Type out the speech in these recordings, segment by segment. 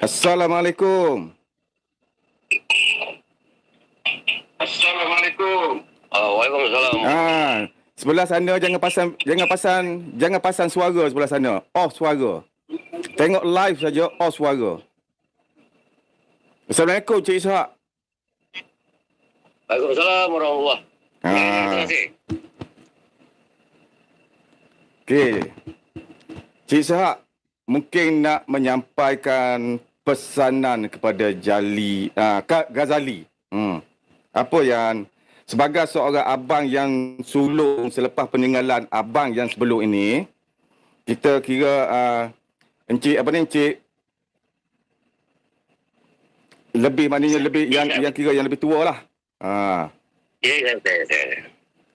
Assalamualaikum. Assalamualaikum. Waalaikumsalam. Sebelah sana jangan pasang suara sebelah sana. Off suara. Tengok live saja, off suara. Assalamualaikum Cik Ishak. Waalaikumsalam warahmatullahi. Terima kasih. Okey. Cik Ishak mungkin nak menyampaikan pesanan kepada Ghazali. Apa yang sebagai seorang abang yang sulung selepas peninggalan abang yang sebelum ini, kita kira encik lebih maknanya lebih yang kira yang lebih tua lah. Ya.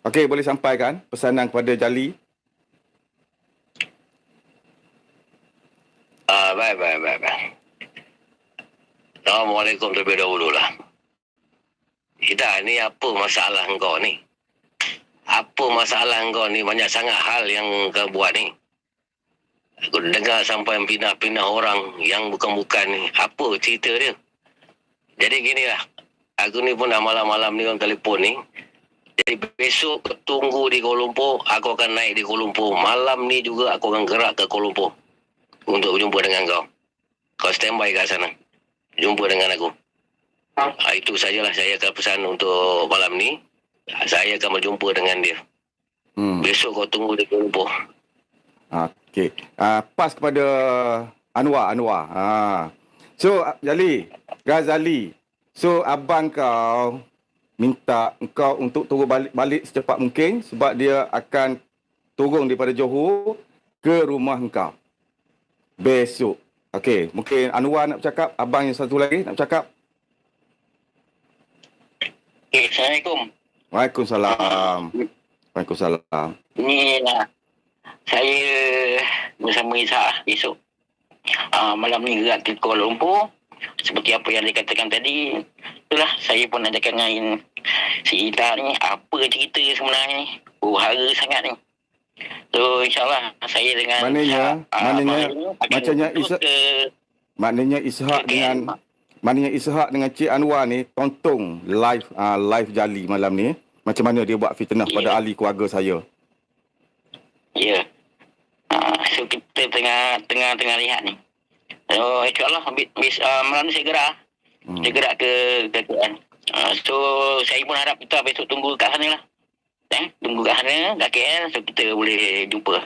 Okey, boleh sampaikan pesanan kepada Jali? Baik. Assalamualaikum terlebih dahulu lah. Ida, ni apa masalah engkau ni? Apa masalah engkau ni? Banyak sangat hal yang kau buat ni. Aku dengar sampai pindah-pindah orang yang bukan-bukan ni. Apa cerita dia? Jadi ginilah. Aku ni pun dah malam-malam ni orang telefon ni. Jadi besok tunggu di Kuala Lumpur. Aku akan naik di Kuala Lumpur. Malam ni juga aku akan gerak ke Kuala Lumpur. Untuk berjumpa dengan kau. Kau standby kat sana. Jumpa dengan aku. Itu sajalah saya akan pesan untuk malam ni. Saya akan berjumpa dengan dia. Besok kau tunggu di Kuala Lumpur. Okey. Pas kepada Anwar. So, Ghazali. So, abang kau minta engkau untuk turun balik secepat mungkin sebab dia akan turun daripada Johor ke rumah engkau. Besok. Okey, mungkin Anwar nak bercakap, abang yang satu lagi nak bercakap. Assalamualaikum. Waalaikumsalam. Inilah saya bersama Ishak besok. Malam ni gerak ke Kuala Lumpur. Seperti apa yang dikatakan tadi, itulah saya pun nak cakap dengan si Ita ni, apa cerita sebenarnya ni. Hara sangat ni. So insyaAllah saya dengan maknanya Ishak dengan Cik Anwar ni tonton live Jali malam ni. Macam mana dia buat fitnah pada ahli keluarga saya. Ya. So kita tengah lihat ni. So insyaAllah malam ni saya gerak. Saya gerak ke KL. So saya pun harap kita besok tunggu kat sana lah. Tunggu kat sana, kat KL, so kita boleh jumpa.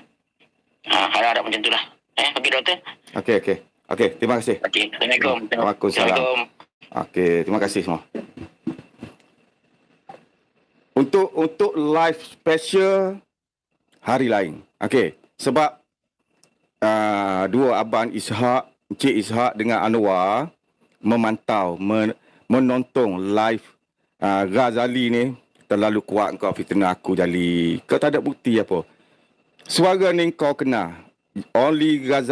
Harap macam tu lah. Okey, doktor? Okey, terima kasih. Okey, Assalamualaikum. Waalaikumsalam. Okey, terima kasih semua. Untuk live special hari lain. Okey, sebab dua abang Ishak, Encik Ishak dengan Anwar memantau, menonton live Ghazali ni. Terlalu kuat kau fitnah aku, Jali. Kau tak ada bukti apa. Suara ni kau kena. Only Ghazali